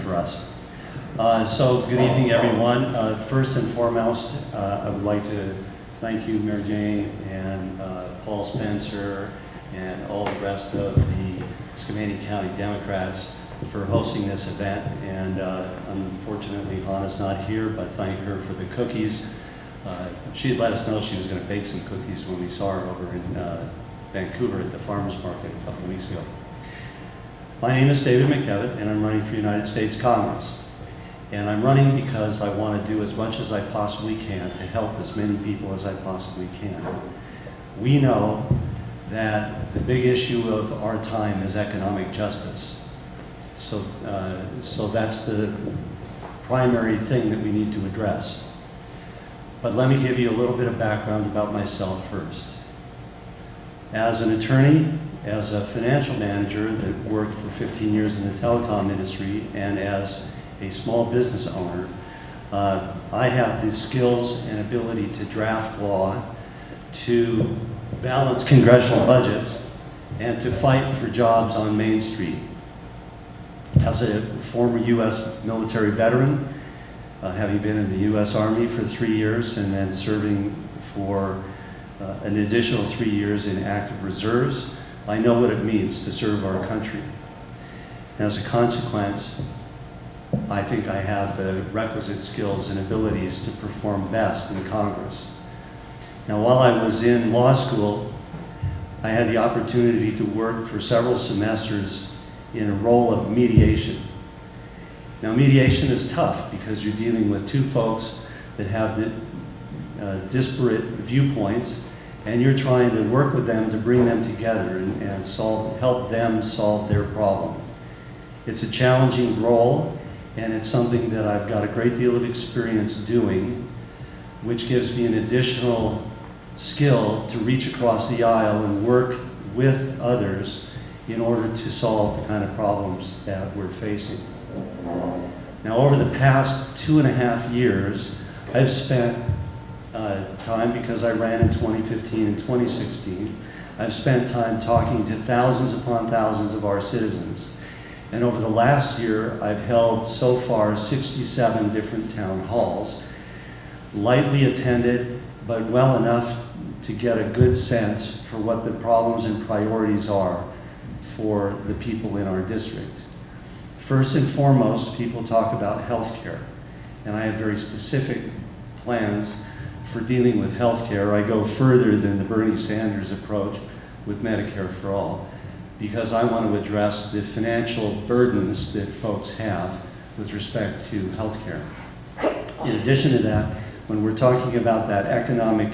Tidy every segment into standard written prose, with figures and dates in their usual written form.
for us. So good evening, everyone. First and foremost, I would like to thank you, Mayor Jane, and Paul Spencer, and all the rest of the Skamania County Democrats for hosting this event. And unfortunately, Hannah's not here, but thank her for the cookies. She had let us know she was going to bake some cookies when we saw her over in Vancouver at the farmers market a couple of weeks ago. My name is David McDevitt, and I'm running for United States Congress. And I'm running because I want to do as much as I possibly can to help as many people as I possibly can. We know that the big issue of our time is economic justice. So that's the primary thing that we need to address. But let me give you a little bit of background about myself first. As an attorney, as a financial manager that worked for 15 years in the telecom industry, and as a small business owner, I have the skills and ability to draft law, to balance congressional budgets, and to fight for jobs on Main Street. As a former U.S. military veteran, having been in the U.S. Army for 3 years and then serving for an additional 3 years in active reserves, I know what it means to serve our country. As a consequence, I think I have the requisite skills and abilities to perform best in Congress. Now, while I was in law school, I had the opportunity to work for several semesters in a role of mediation. Now, mediation is tough because you're dealing with two folks that have disparate viewpoints, and you're trying to work with them to bring them together and help them solve their problem. It's a challenging role, and it's something that I've got a great deal of experience doing, which gives me an additional skill to reach across the aisle and work with others in order to solve the kind of problems that we're facing. Now, over the past 2.5 years, I've spent time, because I ran in 2015 and 2016, I've spent time talking to thousands upon thousands of our citizens. And over the last year, I've held so far 67 different town halls, lightly attended, but well enough to get a good sense for what the problems and priorities are for the people in our district. First and foremost, people talk about health care, and I have very specific plans for dealing with health care. I go further than the Bernie Sanders approach with Medicare for All, because I want to address the financial burdens that folks have with respect to health care. In addition to that, when we're talking about that economic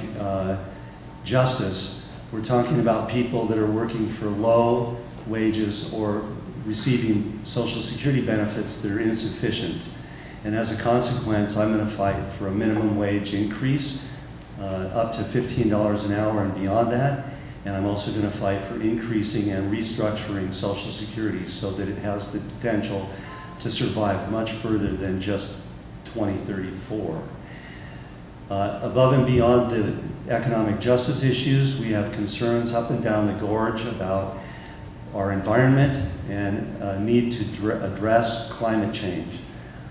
justice, we're talking about people that are working for low wages or receiving Social Security benefits that are insufficient. And as a consequence, I'm going to fight for a minimum wage increase up to $15 an hour and beyond that. And I'm also going to fight for increasing and restructuring Social Security so that it has the potential to survive much further than just 2034. Above and beyond the economic justice issues, we have concerns up and down the gorge about our environment and need to address climate change.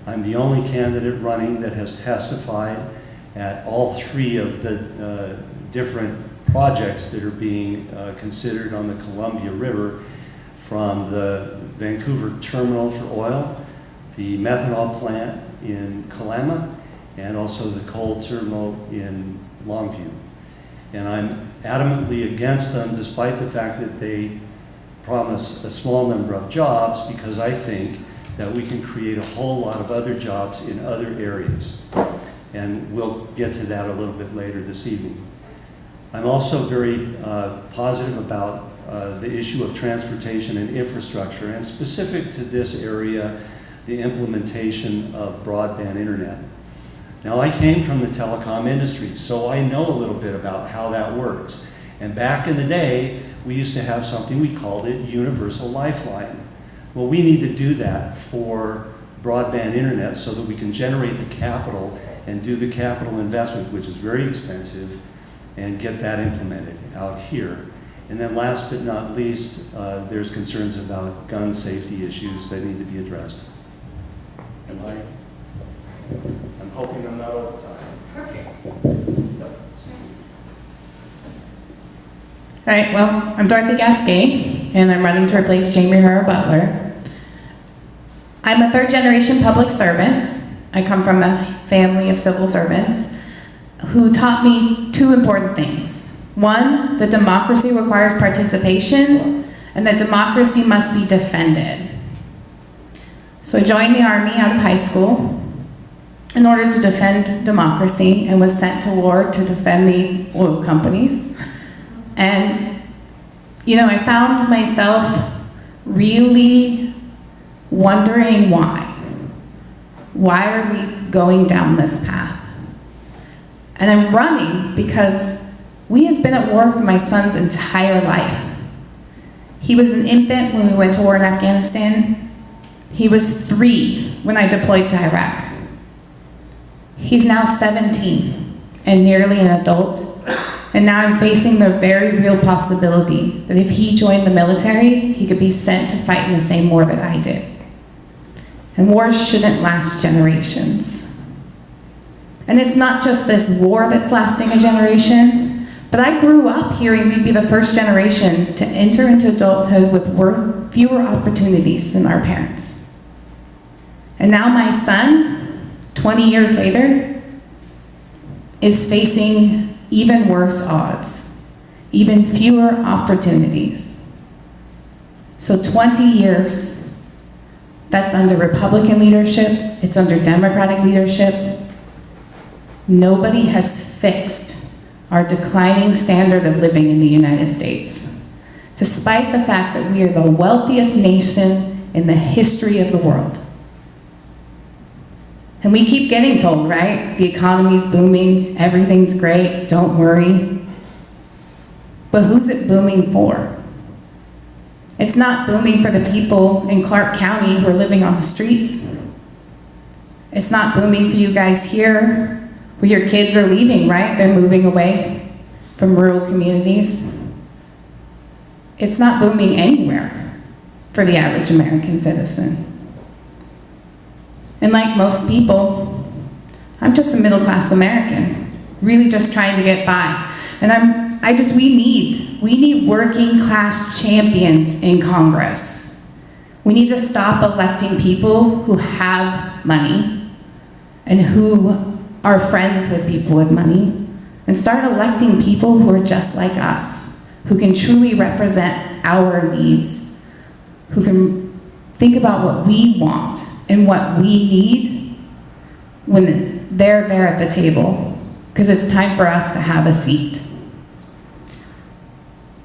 I'm the only candidate running that has testified at all 3 of the different projects that are being considered on the Columbia River, from the Vancouver terminal for oil, the methanol plant in Kalama, and also the coal terminal in Longview. And I'm adamantly against them, despite the fact that they promise a small number of jobs, because I think that we can create a whole lot of other jobs in other areas. And we'll get to that a little bit later this evening. I'm also very positive about the issue of transportation and infrastructure, and specific to this area, the implementation of broadband internet. Now, I came from the telecom industry, so I know a little bit about how that works. And back in the day, we used to have something, we called it Universal Lifeline. Well, we need to do that for broadband internet so that we can generate the capital and do the capital investment, which is very expensive, and get that implemented out here. And then last but not least, there's concerns about gun safety issues that need to be addressed. I'm hoping I'm not over time. Perfect. Yep. All right, well, I'm Dorothy Gasque, and I'm running to replace Jaime Herrera Beutler. I'm a third-generation public servant. I come from a family of civil servants who taught me two important things. One, that democracy requires participation, and that democracy must be defended. So I joined the Army out of high school in order to defend democracy and was sent to war to defend the oil companies. And, you know, I found myself really wondering why. Why are we going down this path? And I'm running because we have been at war for my son's entire life. He was an infant when we went to war in Afghanistan. He was 3 when I deployed to Iraq. He's now 17 and nearly an adult. And now I'm facing the very real possibility that if he joined the military, he could be sent to fight in the same war that I did. And wars shouldn't last generations. And it's not just this war that's lasting a generation, but I grew up hearing we'd be the first generation to enter into adulthood with fewer opportunities than our parents. And now my son, 20 years later, is facing even worse odds, even fewer opportunities. So 20 years, that's under Republican leadership, it's under Democratic leadership. Nobody has fixed our declining standard of living in the United States, despite the fact that we are the wealthiest nation in the history of the world. And we keep getting told, right? The economy's booming, everything's great, don't worry. But who's it booming for? It's not booming for the people in Clark County who are living on the streets. It's not booming for you guys here, where your kids are leaving, right? They're moving away from rural communities. It's not booming anywhere for the average American citizen. And like most people, I'm just a middle-class American, really just trying to get by. And we need working-class champions in Congress. We need to stop electing people who have money and who are friends with people with money, and start electing people who are just like us, who can truly represent our needs, who can think about what we want and what we need when they're there at the table, because it's time for us to have a seat.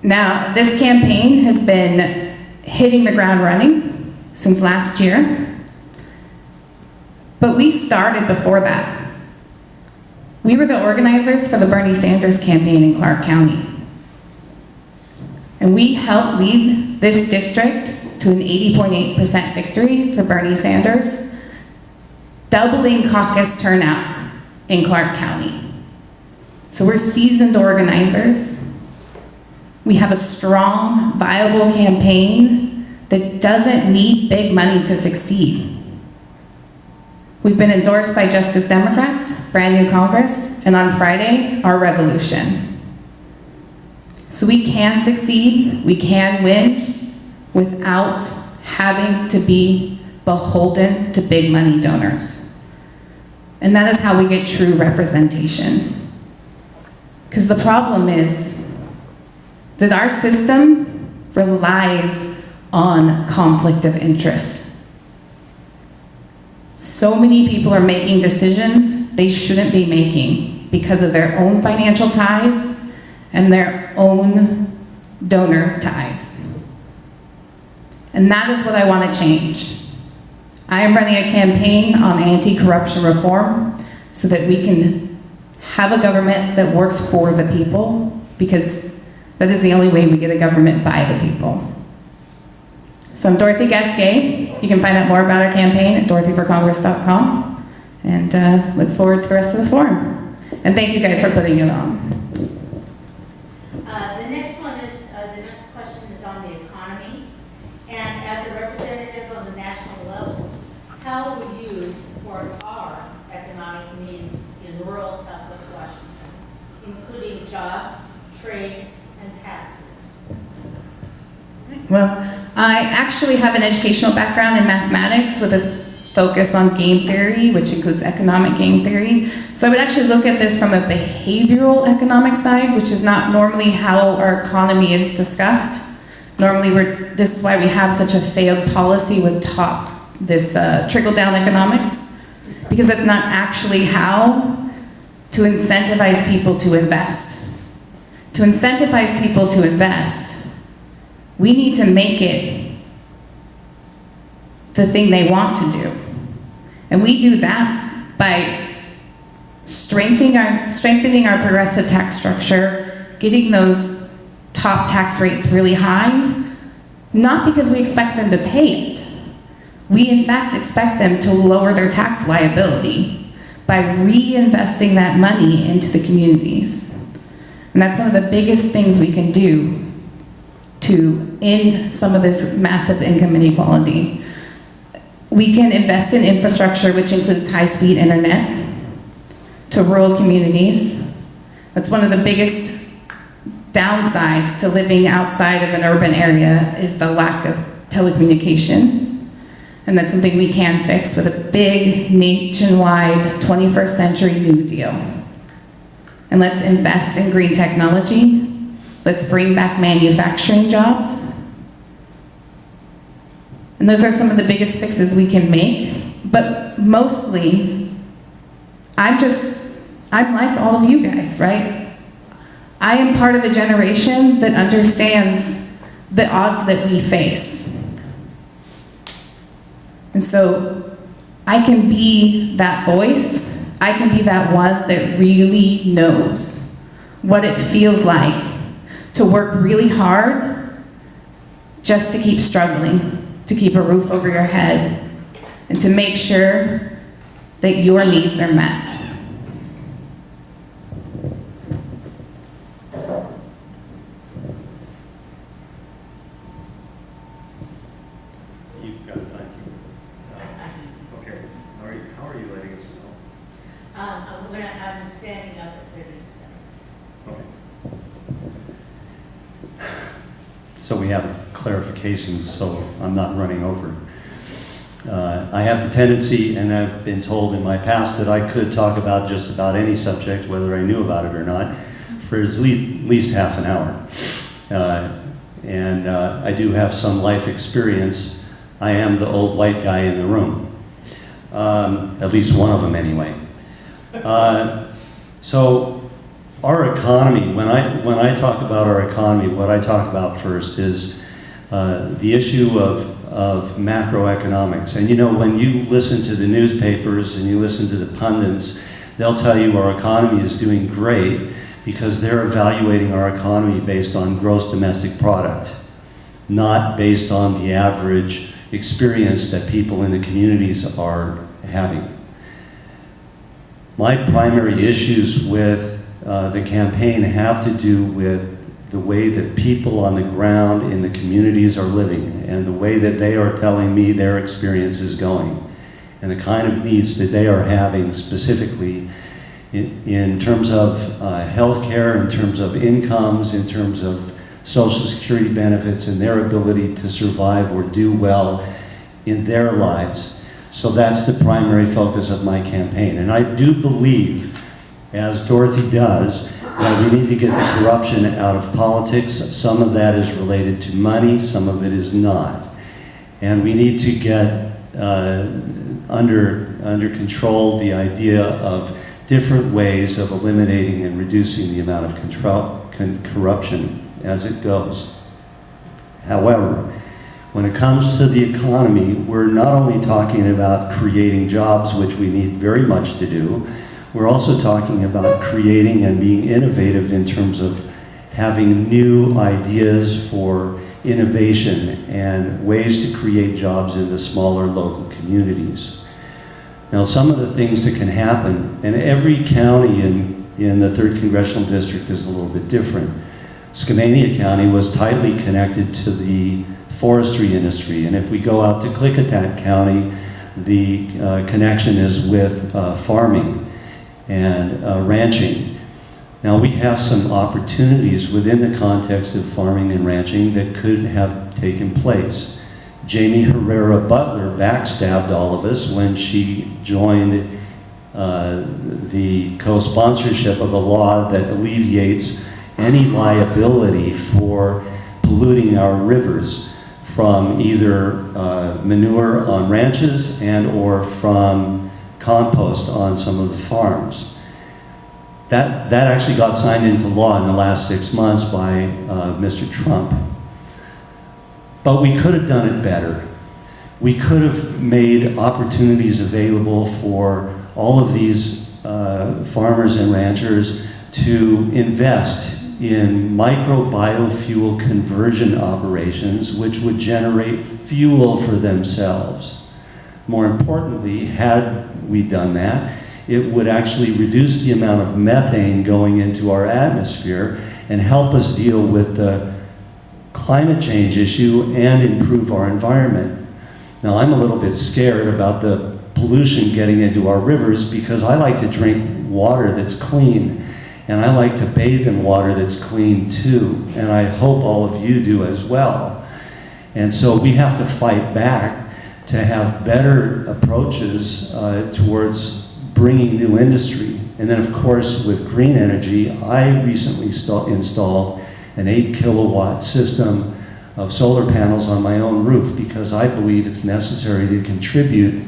Now, this campaign has been hitting the ground running since last year, but we started before that. We were the organizers for the Bernie Sanders campaign in Clark County. And we helped lead this district to an 80.8% victory for Bernie Sanders, doubling caucus turnout in Clark County. So we're seasoned organizers. We have a strong, viable campaign that doesn't need big money to succeed. We've been endorsed by Justice Democrats, brand new Congress, and on Friday, our revolution. So we can succeed, we can win, without having to be beholden to big money donors. And that is how we get true representation. Because the problem is that our system relies on conflict of interest. So many people are making decisions they shouldn't be making because of their own financial ties and their own donor ties. And that is what I want to change. I am running a campaign on anti-corruption reform so that we can have a government that works for the people, because that is the only way we get a government by the people. So I'm Dorothy Gasque. You can find out more about our campaign at dorothyforcongress.com, and look forward to the rest of this forum. And thank you guys for putting it on. The next question is on the economy. And as a representative on the national level, how will you to support our economic needs in rural Southwest Washington, including jobs, trade, and taxes? Well, I actually have an educational background in mathematics with a focus on game theory, which includes economic game theory. So I would actually look at this from a behavioral economic side, which is not normally how our economy is discussed. Normally, this is why we have such a failed policy with this trickle-down economics, because that's not actually how to incentivize people to invest. To incentivize people to invest, we need to make it the thing they want to do. And we do that by strengthening our progressive tax structure, getting those top tax rates really high, not because we expect them to pay it. We in fact expect them to lower their tax liability by reinvesting that money into the communities. And that's one of the biggest things we can do to end some of this massive income inequality. We can invest in infrastructure, which includes high-speed internet to rural communities. That's one of the biggest downsides to living outside of an urban area, is the lack of telecommunication. And that's something we can fix with a big nationwide 21st century New Deal. And let's invest in green technology. Let's bring back manufacturing jobs. And those are some of the biggest fixes we can make. But mostly, I'm like all of you guys, right? I am part of a generation that understands the odds that we face. And so I can be that voice. I can be that one that really knows what it feels like to work really hard just to keep struggling, to keep a roof over your head, and to make sure that your needs are met. You've got it, thank you. Okay, how are you letting us know? I'm standing up at 30 seconds. Okay. So we have clarifications, so I'm not running over. I have the tendency, and I've been told in my past, that I could talk about just about any subject, whether I knew about it or not, for at least half an hour. I do have some life experience. I am the old white guy in the room, at least one of them anyway. So our economy, when I talk about our economy, what I talk about first is the issue of macroeconomics. And you know, when you listen to the newspapers and you listen to the pundits, they'll tell you our economy is doing great because they're evaluating our economy based on gross domestic product, not based on the average experience that people in the communities are having. My primary issues with the campaign have to do with the way that people on the ground in the communities are living and the way that they are telling me their experience is going and the kind of needs that they are having specifically in terms of health care, in terms of incomes, in terms of Social Security benefits and their ability to survive or do well in their lives. So that's the primary focus of my campaign. And I do believe, as Dorothy does, that we need to get the corruption out of politics. Some of that is related to money, some of it is not. And we need to get under control the idea of different ways of eliminating and reducing the amount of corruption as it goes. However, when it comes to the economy, we're not only talking about creating jobs, which we need very much to do, we're also talking about creating and being innovative in terms of having new ideas for innovation and ways to create jobs in the smaller local communities. Now, some of the things that can happen, and every county in the Third Congressional District is a little bit different. Skamania County was tightly connected to the forestry industry, and if we go out to Klickitat County, the connection is with farming and ranching. Now, we have some opportunities within the context of farming and ranching that could have taken place. Jaime Herrera Beutler backstabbed all of us when she joined the co-sponsorship of a law that alleviates any liability for polluting our rivers from either manure on ranches and or from compost on some of the farms. That actually got signed into law in the last 6 months by Mr. Trump. But we could have done it better. We could have made opportunities available for all of these farmers and ranchers to invest in micro-biofuel conversion operations which would generate fuel for themselves. More importantly, had we done that, it would actually reduce the amount of methane going into our atmosphere and help us deal with the climate change issue and improve our environment. Now, I'm a little bit scared about the pollution getting into our rivers because I like to drink water that's clean, and I like to bathe in water that's clean too, and I hope all of you do as well. And so we have to fight back to have better approaches towards bringing new industry. And then of course with green energy, I recently installed an 8-kilowatt system of solar panels on my own roof because I believe it's necessary to contribute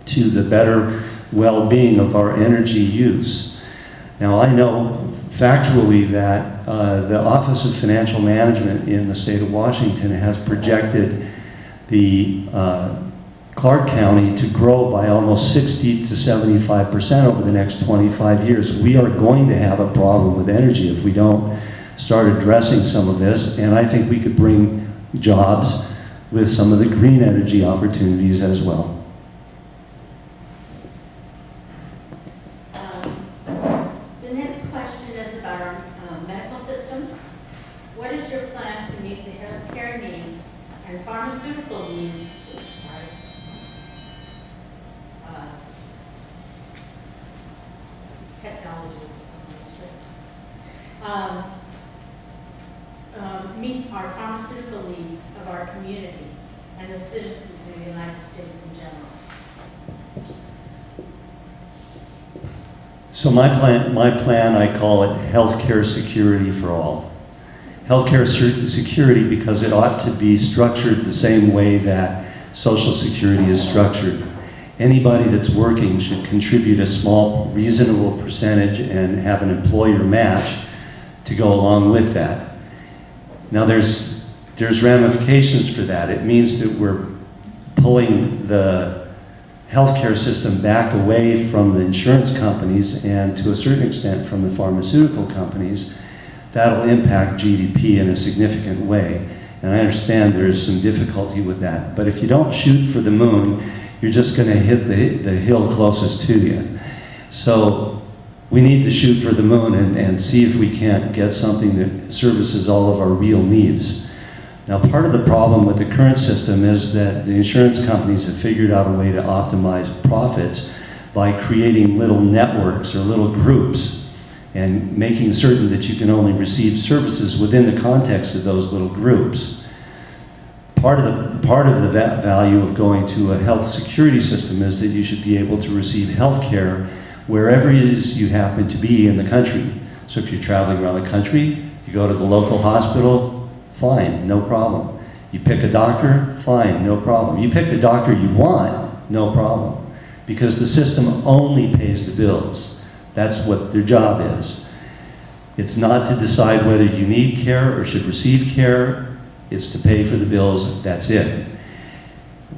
to the better well-being of our energy use. Now I know factually that the Office of Financial Management in the state of Washington has projected the Clark County to grow by almost 60 to 75% over the next 25 years. We are going to have a problem with energy if we don't start addressing some of this, and I think we could bring jobs with some of the green energy opportunities as well. The next question is about our medical system. What is your plan to meet the healthcare needs and pharmaceutical needs? Technology meet our pharmaceutical needs of our community and the citizens of the United States in general? So my plan, I call it healthcare security for all. Healthcare security because it ought to be structured the same way that Social Security is structured. Anybody that's working should contribute a small, reasonable percentage and have an employer match to go along with that. Now there's ramifications for that. It means that we're pulling the healthcare system back away from the insurance companies and to a certain extent from the pharmaceutical companies. That'll impact GDP in a significant way. And I understand there's some difficulty with that. But if you don't shoot for the moon, you're just going to hit the hill closest to you. So we need to shoot for the moon and see if we can't get something that services all of our real needs. Now, part of the problem with the current system is that the insurance companies have figured out a way to optimize profits by creating little networks or little groups and making certain that you can only receive services within the context of those little groups. Part of the value of going to a health security system is that you should be able to receive health care wherever it is you happen to be in the country. So if you're traveling around the country, you go to the local hospital, fine, no problem. You pick a doctor, fine, no problem. You pick the doctor you want, no problem. Because the system only pays the bills. That's what their job is. It's not to decide whether you need care or should receive care. It's to pay for the bills, that's it.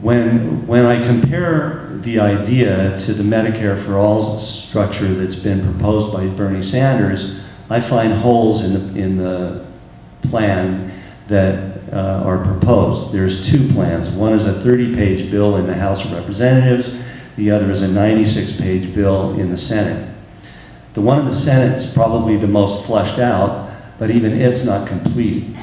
When I compare the idea to the Medicare for All structure that's been proposed by Bernie Sanders, I find holes in the plan that are proposed. There's two plans. One is a 30-page bill in the House of Representatives. The other is a 96-page bill in the Senate. The one in the Senate is probably the most fleshed out, but even it's not complete.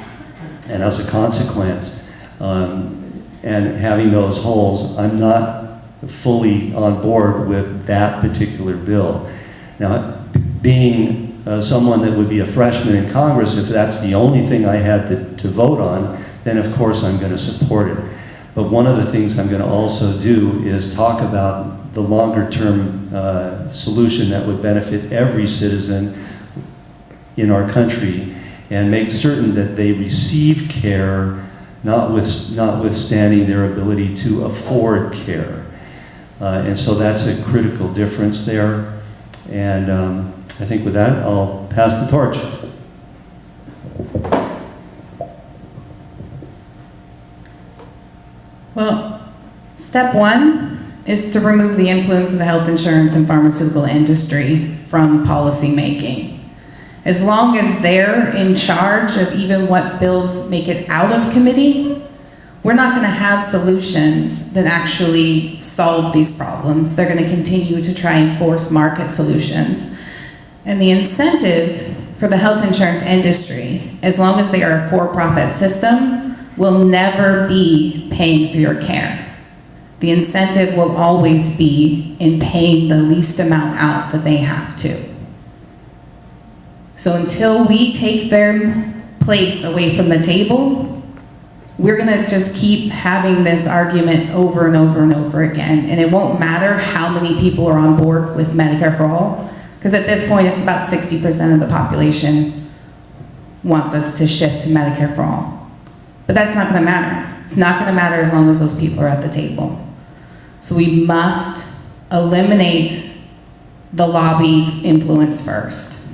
And as a consequence, and having those holes, I'm not fully on board with that particular bill. Now, being someone that would be a freshman in Congress, if that's the only thing I had to vote on, then of course I'm going to support it. But one of the things I'm going to also do is talk about the longer term solution that would benefit every citizen in our country and make certain that they receive care, notwithstanding their ability to afford care. And so that's a critical difference there. And I think with that, I'll pass the torch. Well, step one is to remove the influence of the health insurance and pharmaceutical industry from policy making. As long as they're in charge of even what bills make it out of committee, we're not going to have solutions that actually solve these problems. They're going to continue to try and force market solutions. And the incentive for the health insurance industry, as long as they are a for-profit system, will never be paying for your care. The incentive will always be in paying the least amount out that they have to. So until we take their place away from the table, we're gonna just keep having this argument over and over and over again. And it won't matter how many people are on board with Medicare for All, because at this point it's about 60% of the population wants us to shift to Medicare for All. But that's not gonna matter. It's not gonna matter as long as those people are at the table. So we must eliminate the lobby's influence first.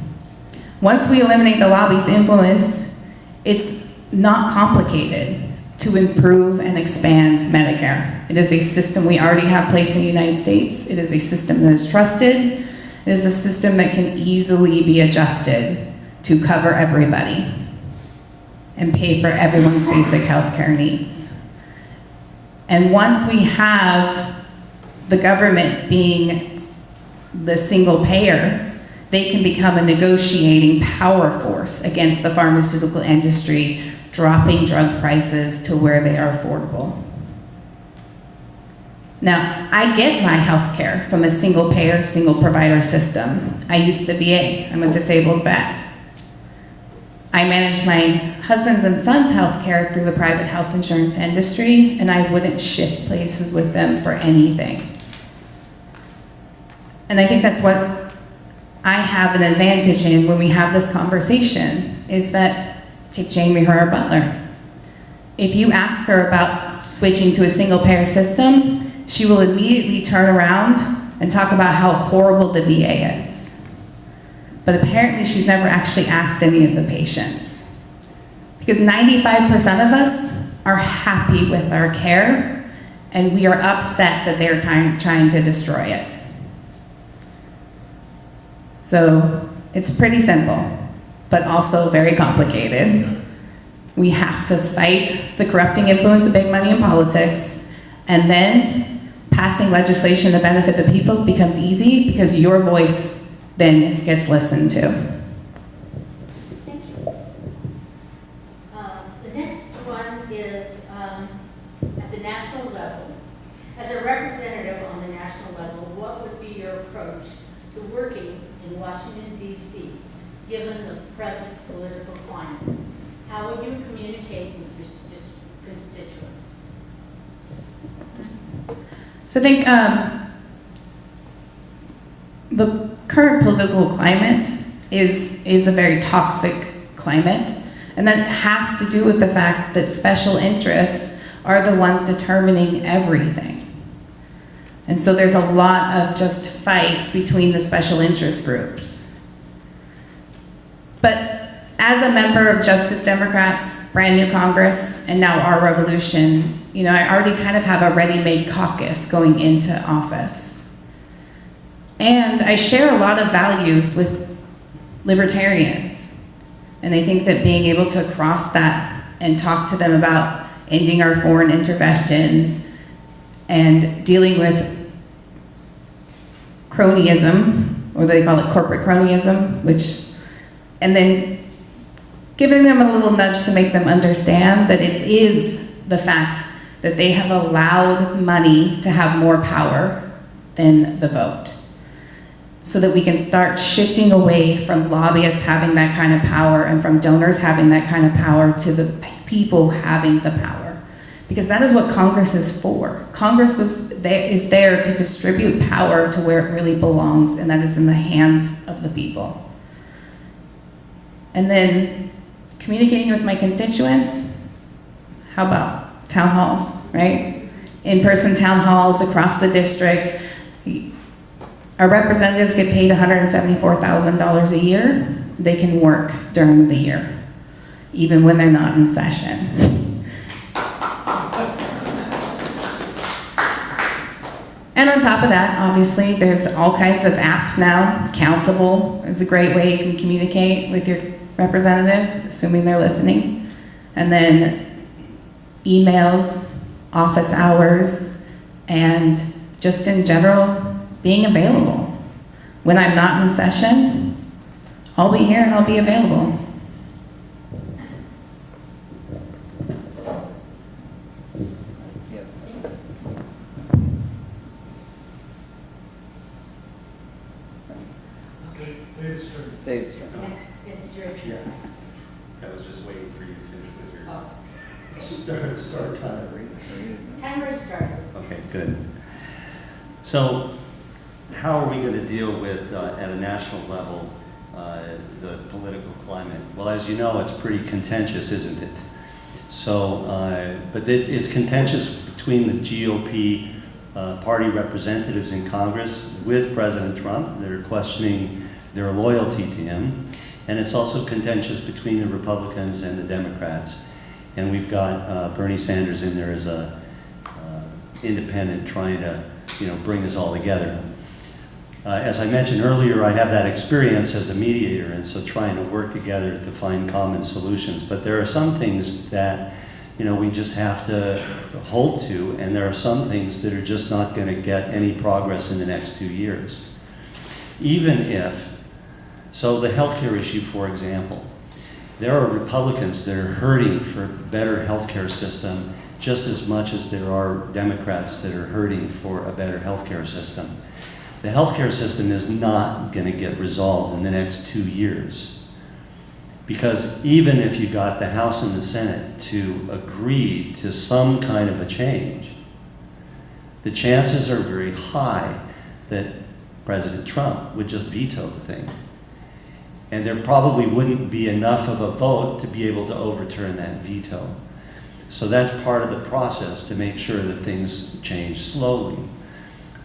Once we eliminate the lobby's influence, it's not complicated to improve and expand Medicare. It is a system we already have placed in the United States. It is a system that is trusted. It is a system that can easily be adjusted to cover everybody and pay for everyone's basic healthcare needs. And once we have the government being the single payer, they can become a negotiating power force against the pharmaceutical industry, dropping drug prices to where they are affordable. Now, I get my health care from a single payer, single provider system. I use the VA. I'm a disabled vet. I manage my husband's and son's health care through the private health insurance industry, and I wouldn't shift places with them for anything. And I think that's what I have an advantage in when we have this conversation, is that, take Jaime Herrera Beutler. If you ask her about switching to a single payer system, she will immediately turn around and talk about how horrible the VA is. But apparently she's never actually asked any of the patients. Because 95% of us are happy with our care, and we are upset that they're trying to destroy it. So it's pretty simple, but also very complicated. We have to fight the corrupting influence of big money in politics, and then passing legislation to benefit the people becomes easy because your voice then gets listened to. Thank you. The next one is at the national level. As a representative on the national level, what would be your approach to working in Washington, D.C., given the present political climate? How would you communicate with your constituents? So I think the current political climate is a very toxic climate, and that has to do with the fact that special interests are the ones determining everything. And so there's a lot of just fights between the special interest groups. But as a member of Justice Democrats, brand new Congress, and now our revolution, you know, I already kind of have a ready-made caucus going into office. And I share a lot of values with libertarians. And I think that being able to cross that and talk to them about ending our foreign interventions and dealing with cronyism, or they call it corporate cronyism, and then giving them a little nudge to make them understand that it is the fact that they have allowed money to have more power than the vote, so that we can start shifting away from lobbyists having that kind of power and from donors having that kind of power to the people having the power. Because that is what Congress is for. Congress is there to distribute power to where it really belongs, and that is in the hands of the people. And then communicating with my constituents, how about town halls, right? In-person town halls across the district. Our representatives get paid $174,000 a year. They can work during the year, even when they're not in session. And on top of that, obviously, there's all kinds of apps now. Countable is a great way you can communicate with your representative, assuming they're listening. And then emails, office hours, and just in general, being available. When I'm not in session, I'll be here and I'll be available. David's turn. Next, it's your turn. Yeah. I was just waiting for you to finish with your Oh, start time. timer started. Okay, good. So how are we going to deal with, at a national level, the political climate? Well, as you know, it's pretty contentious, isn't it? So, but it's contentious between the GOP party representatives in Congress with President Trump. They're questioning their loyalty to him. And it's also contentious between the Republicans and the Democrats. And we've got Bernie Sanders in there as a independent trying to, bring this all together. As I mentioned earlier, I have that experience as a mediator, and so trying to work together to find common solutions. But there are some things that, we just have to hold to, and there are some things that are just not going to get any progress in the next 2 years. Even if, so the healthcare issue, for example, there are Republicans that are hurting for a better healthcare system just as much as there are Democrats that are hurting for a better healthcare system. The healthcare system is not going to get resolved in the next 2 years. Because even if you got the House and the Senate to agree to some kind of a change, the chances are very high that President Trump would just veto the thing. And there probably wouldn't be enough of a vote to be able to overturn that veto. So that's part of the process to make sure that things change slowly.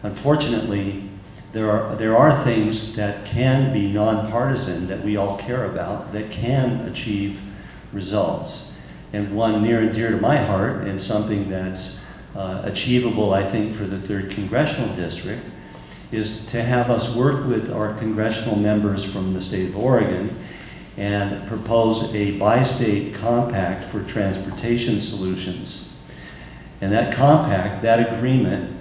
Unfortunately, there are things that can be nonpartisan that we all care about that can achieve results. And one near and dear to my heart, and something that's achievable, I think, for the 3rd Congressional District, is to have us work with our congressional members from the state of Oregon and propose a bi-state compact for transportation solutions. And that compact, that agreement,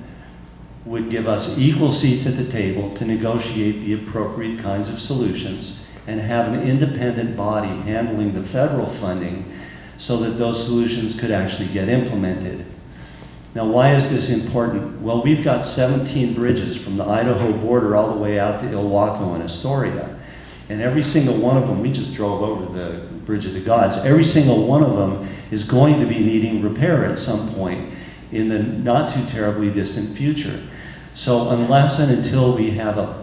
would give us equal seats at the table to negotiate the appropriate kinds of solutions and have an independent body handling the federal funding so that those solutions could actually get implemented. Now, why is this important? Well, we've got 17 bridges from the Idaho border all the way out to Ilwaco and Astoria. And every single one of them, we just drove over the Bridge of the Gods, every single one of them is going to be needing repair at some point in the not too terribly distant future. So unless and until we have a